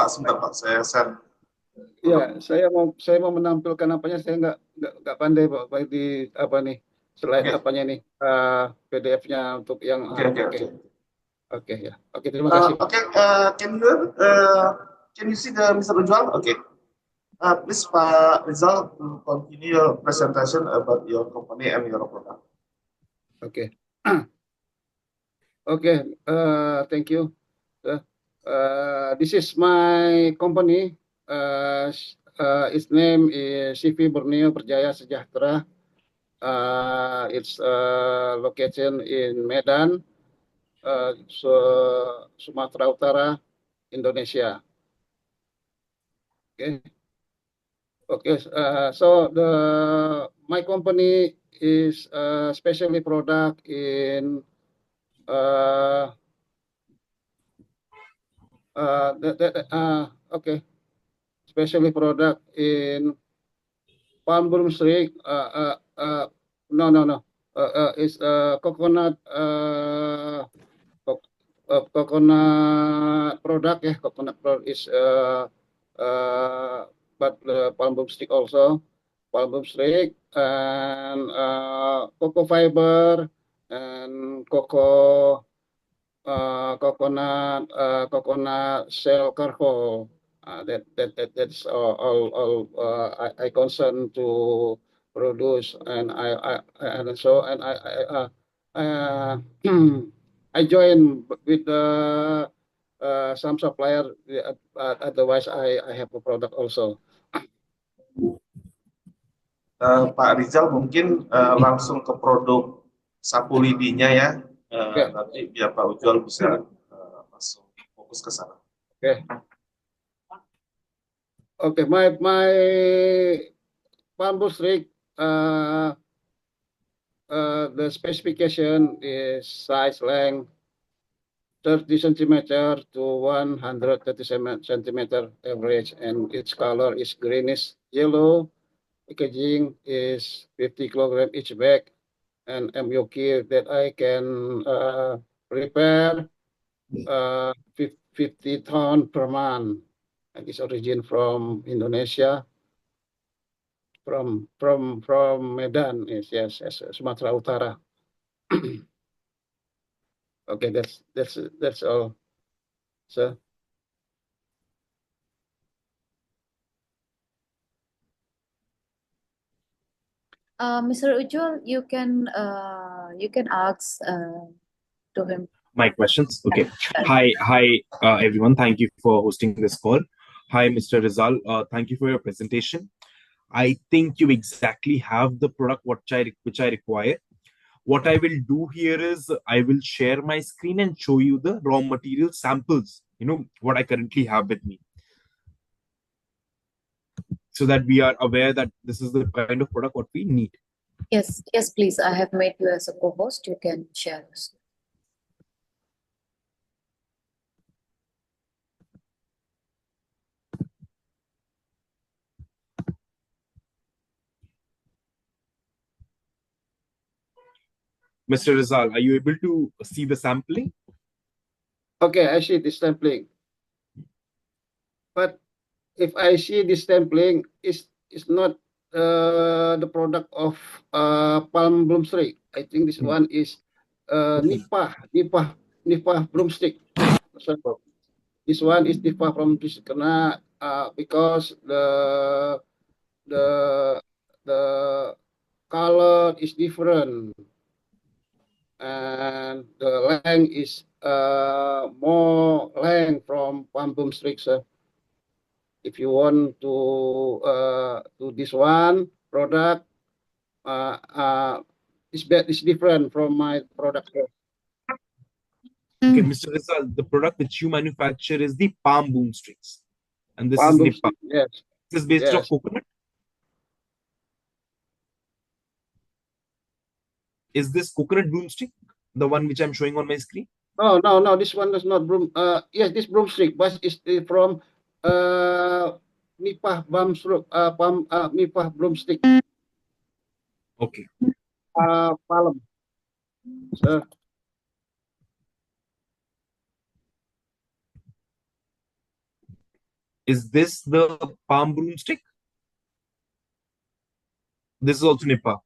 sebentar Pak, saya share. Ya, saya mau menampilkan apanya. Saya nggak pandai Pak, baik di apa nih slide Oke, apanya nih PDF-nya untuk yang oke, oke, oke oke. oke ya oke terima kasih. Okay, can you see the Mr. Ujwal? Okay. Please, Pak Rizal, to continue your presentation about your company and your product. Oke oke thank you. This is my company. Its name is CV Borneo Berjaya Sejahtera. It's location in Medan, Sumatera Utara, Indonesia. Okay. Okay. So my company is specialty product in uh, okay, specialty product in palm broom stick. No, no, no. It's coconut. Coconut product, yeah, coconut product is but palm broom stick also, palm broom stick and cocoa fiber and coconut shell charcoal. That's I concern to produce, and uh, I join with some supplier. Otherwise, I have a product also. Pak Rizal mungkin langsung ke produk sapu lidinya ya. Okay, Nanti biar Pak Ujwal bisa langsung fokus ke sana. okay, okay. My bamboo stick. The specification is size length 30 centimeter to 130 centimeter average, and its color is greenish yellow. Packaging is 50 kilogram each bag, and MOQ that I can prepare 50 ton per month. And it's origin from Indonesia, from Medan, yes, Sumatera Utara. Okay, that's all, sir. Mr. Ujjwal, you can ask to him. My questions. Okay. Hi, everyone. Thank you for hosting this call. Hi, Mr. Rizal. Thank you for your presentation. I think you exactly have the product which I require. What I will do here is I will share my screen and show you the raw material samples. What I currently have with me, so that we are aware that this is the kind of product what we need. Yes, please. I have made you as a co-host. You can share this. Mr. Rizal, are you able to see the sampling? Okay, I see this sampling. But if I see this sampling, is not the product of palm broomstick. I think this one is Nipah broomstick. So this one is Nipah from this karena because the the color is different and the length is more length from palm broomstick, sir. If you want to do this one product, it's different from my product. Okay, Mr. Rizal, the product which you manufacture is the palm broomsticks, and this Palm is broomstick, Nipah. yes, This is based off yes. coconut. Is this coconut broomstick the one which I'm showing on my screen? No. This one is not broom. Yes, this broomstick, but it's from Nipah Nipah broomstick. Okay. Palm, sir. Is this the palm broomstick? This is also Nipa.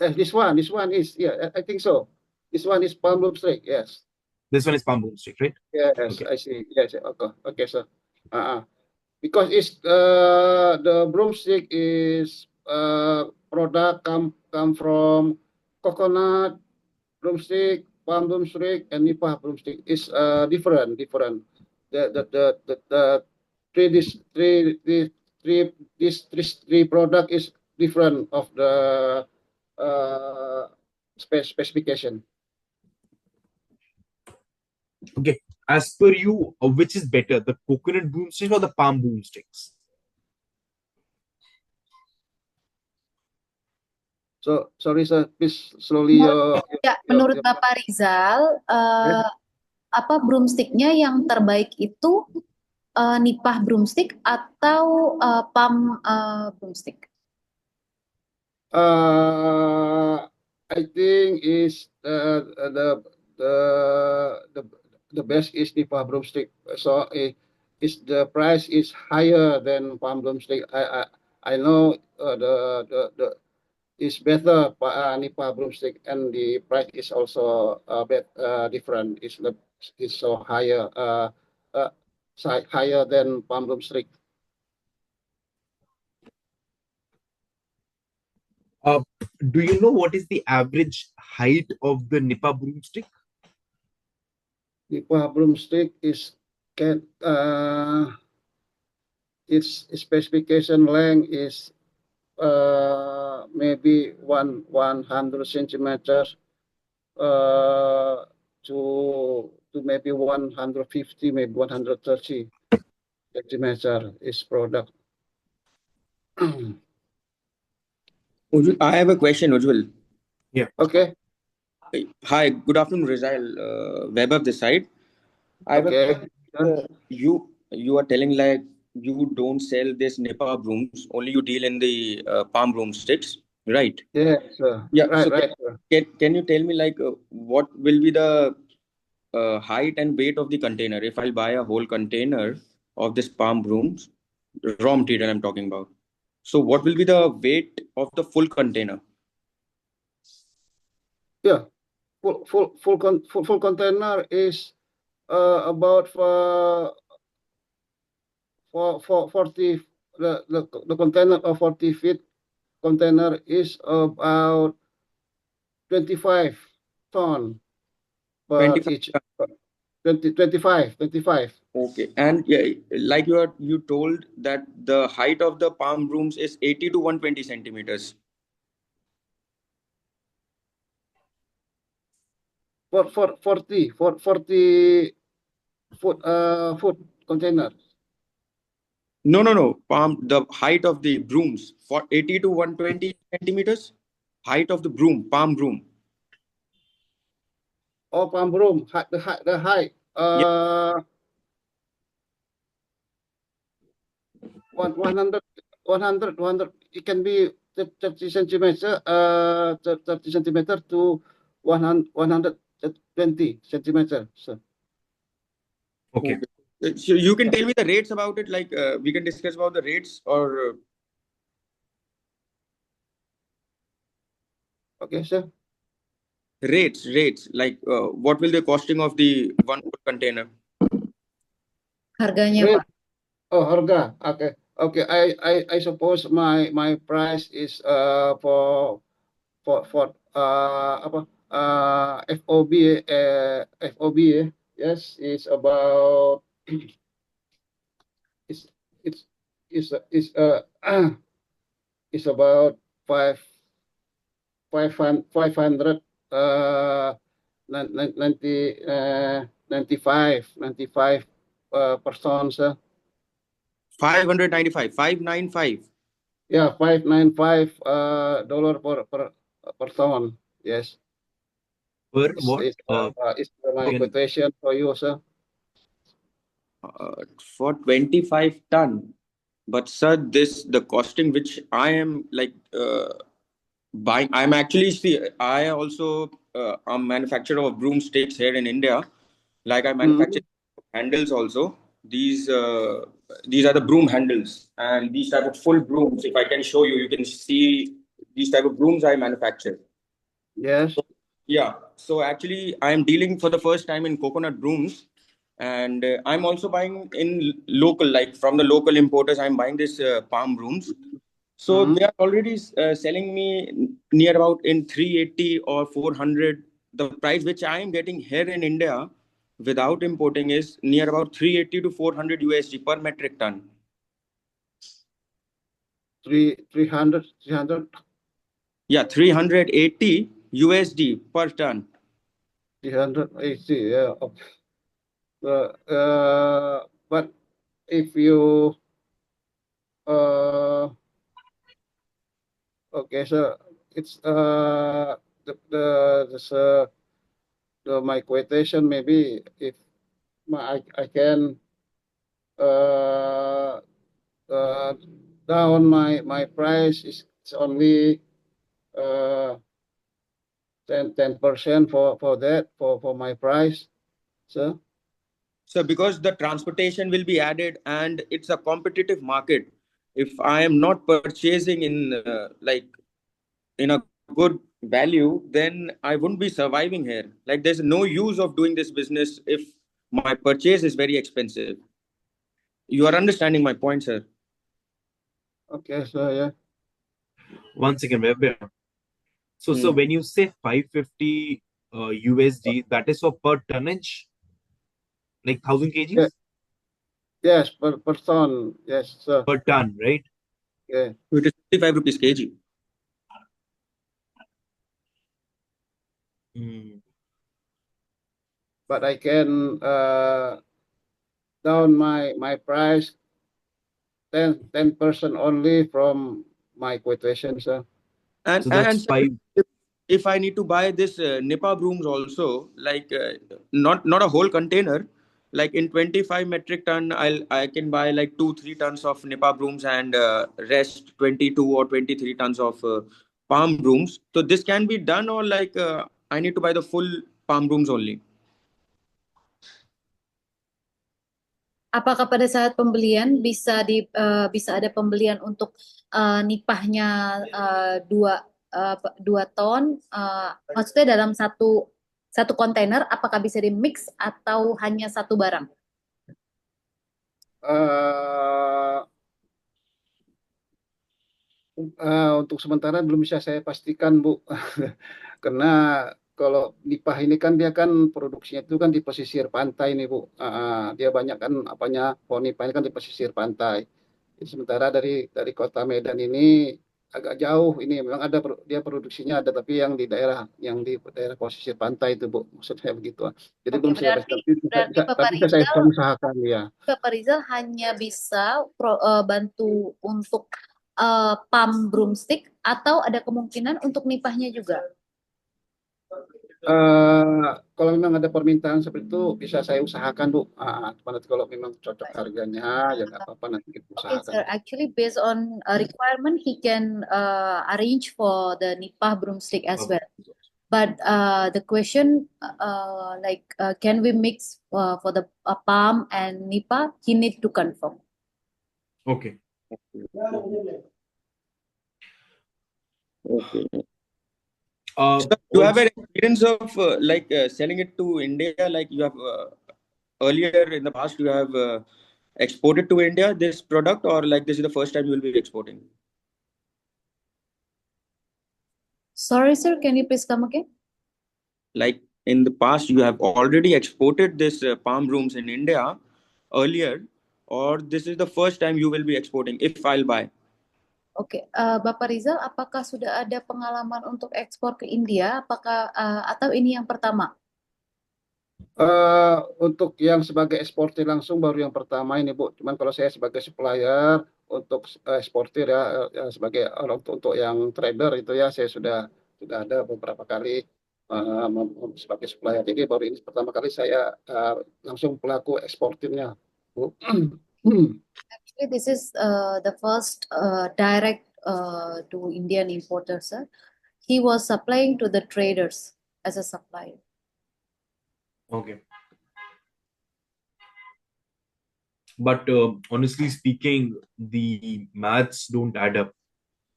This one is, yeah, I think so. This one is palm broomstick, yes. This one is palm broomstick, right? Yes, Okay. I see. Yes, okay, sir. Because it's the broomstick is product come from coconut broomstick, palm broomstick, and Nipah broomstick is different. The three this three product is different of the specification. Okay. As per you, which is better, the coconut broomsticks or the palm broomsticks? So sorry sir, please slowly. Menurut Bapak Rizal, apa broomsticknya yang terbaik itu Nipah broomstick atau palm broomstick? I think is the best is Nipah broomstick. So is the price is higher than palm broomstick. I know the is better Nipah broomstick, and the price is also different. Is so higher higher than palm broomstick. Do you know what is the average height of the Nipa broomstick? Nipah broomstick is its specification length is maybe 100 centimeters to maybe 150, maybe 130 centimeter is product. I have a question, Ujjwal. Yeah. Okay. Hi, good afternoon, Rizal. Web this side. I have Okay. you are telling like you don't sell this Nipa brooms, only you deal in the palm broomsticks, right? Yes, sir. Yeah. Right, So right, sir. can you tell me like what will be the height and weight of the container if I'll buy a whole container of this palm brooms, raw material I'm talking about? So what will be the weight of the full container? Yeah. Full container is about for 40 the container of 40 feet container is about 25 ton per 25. each. 25. Okay, and yeah, like you told that the height of the palm brooms is 80 to 120 centimeters. For 40 foot container. No. The height of the brooms for 80 to 120 centimeters. Height of the broom, palm broom. Oh, palm broom, the height. 100. It can be 30 centimeter. 30 centimeter to 120 centimeter. So. Okay. So you can tell me the rates about it. Like we can discuss about the rates or. Okay, sir. Rates. Like what will the costing of the one container? Harganya, Pak. Oh, harga. Okay. I suppose my price is for apa FOB yes, is about it's it's about 500 95 person, sir. 595, 595. Yeah, $595 per ton. Yes. Per what? It's my quotation for you, sir. For 25 ton. But sir, the costing which I am like buying, I'm actually I also am manufacturer of broomsticks here in India. Like I manufacture handles also, these are the broom handles, and these type of full brooms. If I can show you, you can see these type of brooms I manufacture. Yes. Yeah. So actually, I am dealing for the first time in coconut brooms, and I'm also buying in local, like from the local importers. I'm buying this palm brooms. So Mhm. they are already selling me near about in 380 or 400. The price which I am getting here in India without importing is near about 380 to 400 USD per metric ton. 300. Yeah, 380 USD per ton. 380. Yeah. But if you okay, so it's my quotation maybe if I can uh, uh, down my price is it's only uh 10% for that for my price. So So because the transportation will be added and it's a competitive market, if I am not purchasing in like in a good value, then I wouldn't be surviving here. Like there's no use of doing this business if my purchase is very expensive. You are understanding my point, sir. okay, so yeah. One second, Webber. So when you say 550 USD, that is for per tonnage, like 1000 kgs Yeah. Yes, per ton. Yes, sir. per ton, right? Yeah. It is 55 rupees kg. Mm. But I can down my price 10% only from my quotation, sir. So And that's five. if I need to buy this Nipa brooms also, like not a whole container, like in 25 metric ton, I can buy like 2-3 tons of Nipa brooms and rest 22 or 23 tons of palm brooms. So this can be done, or like I need to buy the full palm brooms only. Apakah pada saat pembelian bisa bisa ada pembelian untuk nipahnya 2 ton, maksudnya dalam satu kontainer, apakah bisa di mix atau hanya satu barang? Untuk sementara belum bisa saya pastikan, Bu. Karena kalau nipah ini kan dia kan produksinya itu kan di pesisir pantai nih, Bu. Dia banyak kan apanya, pohon nipah ini kan di pesisir pantai. Jadi sementara dari kota Medan ini agak jauh, ini memang ada dia produksinya ada, tapi yang di daerah pesisir pantai itu, Bu. Maksud saya begitu. Jadi Oke, belum saya berarti tapi bisa saya usahakan ya. Bapak Rizal hanya bisa bantu untuk palm broomstick atau ada kemungkinan untuk nipahnya juga? Kalau memang ada permintaan seperti itu bisa saya usahakan, Bu. Nanti kalau memang cocok harganya ya nggak apa-apa, nanti kita Okay, usahakan. sir. Actually, based on a requirement, he can arrange for the nipah broomstick as well. But the question, can we mix for the palm and nipah? He need to confirm. Okay. Okay. Uh, You have an experience of selling it to India, like you have earlier in the past, you have exported to India this product, or like this is the first time you will be exporting? Sorry, sir. Can you please come again? Like in the past, you have already exported this palm brooms in India earlier, or this is the first time you will be exporting if I'll buy? Oke, Bapak Rizal, apakah sudah ada pengalaman untuk ekspor ke India? Apakah atau ini yang pertama? Untuk yang sebagai eksportir langsung baru yang pertama ini, Bu. Cuman kalau saya sebagai supplier untuk eksportir ya sebagai untuk yang trader itu ya saya sudah ada beberapa kali sebagai supplier. Jadi baru ini pertama kali saya langsung pelaku eksportirnya, Bu. Actually, this is the first direct to Indian importer, sir. He was supplying to the traders as a supplier. Okay. But honestly speaking, the maths don't add up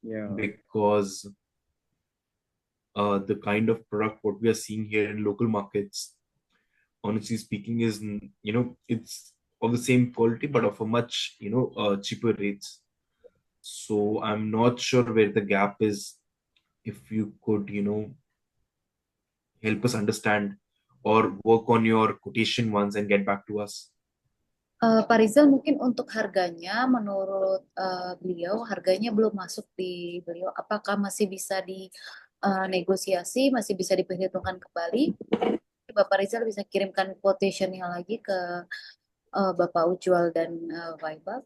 Yeah. because the kind of product what we are seeing here in local markets, honestly speaking, is it's of the same quality but of a much cheaper rates. So I'm not sure where the gap is. If you could help us understand or work on your quotation once and get back to us. Pak Rizal, mungkin untuk harganya, menurut beliau, harganya belum masuk di beliau. Apakah masih bisa negosiasi, masih bisa diperhitungkan kembali? Bapak Rizal bisa kirimkan quotation-nya lagi ke Bapak Ujwal dan Vaibal.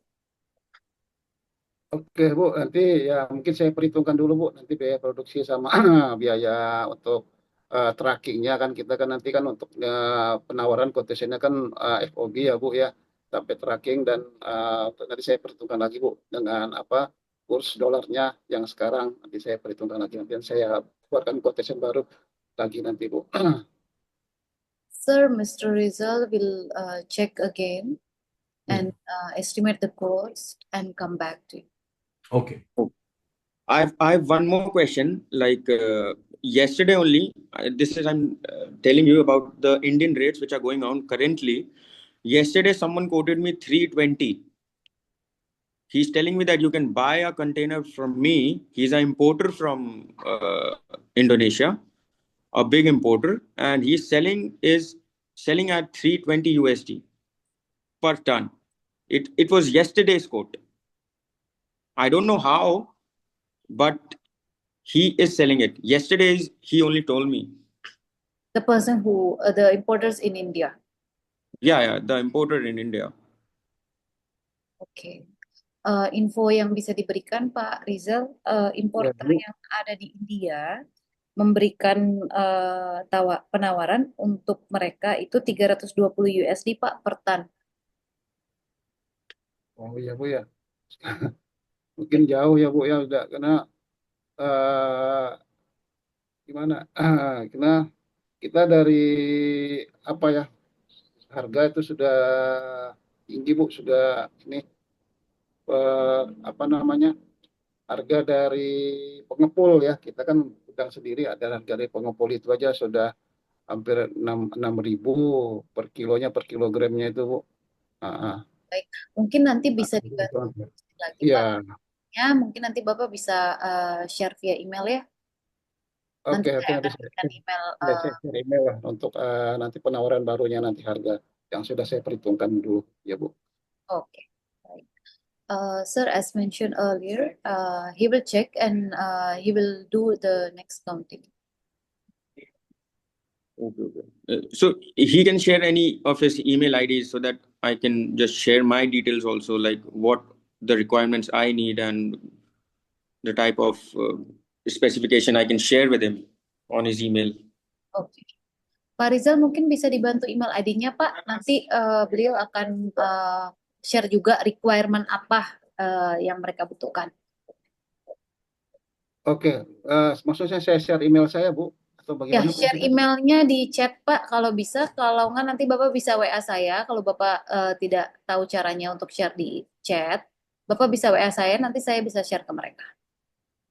Oke Bu, nanti ya mungkin saya perhitungkan dulu Bu, nanti biaya produksi sama biaya untuk trackingnya kan kita kan nanti kan untuk penawaran quotation-nya kan FOB ya Bu ya, sampai tracking dan nanti saya perhitungkan lagi Bu dengan apa kurs dolarnya yang sekarang, nanti saya perhitungkan lagi, nanti saya keluarkan quotation baru lagi nanti Bu. Sir, Mr. Rizal will check again and estimate the cost and come back to you. Okay. I have one more question. Like yesterday only, I'm telling you about the Indian rates which are going on currently. Yesterday, someone quoted me 320. He's telling me that you can buy a container from me. He's an importer from Indonesia, a big importer, and he's selling at 320 USD per ton. It was yesterday's quote. I don't know how, but he is selling it. Yesterday, he only told me. The person who, the importers in India. Yeah, the importer in India. Oke. Info yang bisa diberikan Pak Rizal, importer Bu. yang ada di India memberikan penawaran untuk mereka itu 320 USD Pak per ton. Oh iya Bu ya, mungkin jauh ya Bu ya udah karena gimana? Karena kita dari apa ya harga itu sudah tinggi Bu, sudah ini apa namanya harga dari pengepul ya, kita kan gudang sendiri, ada harga dari pengepul itu aja sudah hampir 6.000 per kilonya, per kilogramnya itu Bu. Baik, mungkin nanti bisa dibantu lagi Iya. Pak. Ya, mungkin nanti Bapak bisa share via email ya. Nanti Oke, saya nanti akan berikan email. saya share email lah untuk nanti penawaran barunya, nanti harga yang sudah saya perhitungkan dulu ya Bu. Oke, baik. Sir, as mentioned earlier, he will check and he will do the next counting. Okay. So he can share any of his email IDs so that I can just share my details also, like what the requirements I need and the type of specification I can share with him on his email. Oke. Pak Rizal mungkin bisa dibantu email ID-nya Pak. Nanti beliau akan share juga requirement apa yang mereka butuhkan. Oke, maksudnya saya share email saya Bu atau Ya, bagaimana? share emailnya di chat Pak kalau bisa. Kalau nggak nanti Bapak bisa WA saya. Kalau Bapak tidak tahu caranya untuk share di chat, Bapak bisa WA saya. Nanti saya bisa share ke mereka.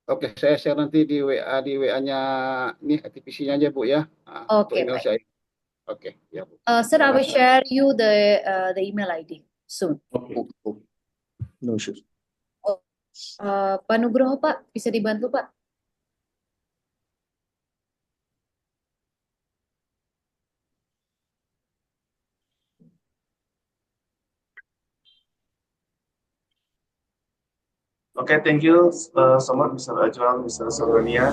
Oke, saya share nanti di WA-nya ini ATPC-nya aja Bu ya. Untuk Oke, email baik. saya. Oke, ya Bu. Sir, I will share you the email ID soon. Okay. No issues. Pak Nugroho Pak, bisa dibantu Pak? Okay, thank you so much, Mr. Ajwal, Mr. Sobrania.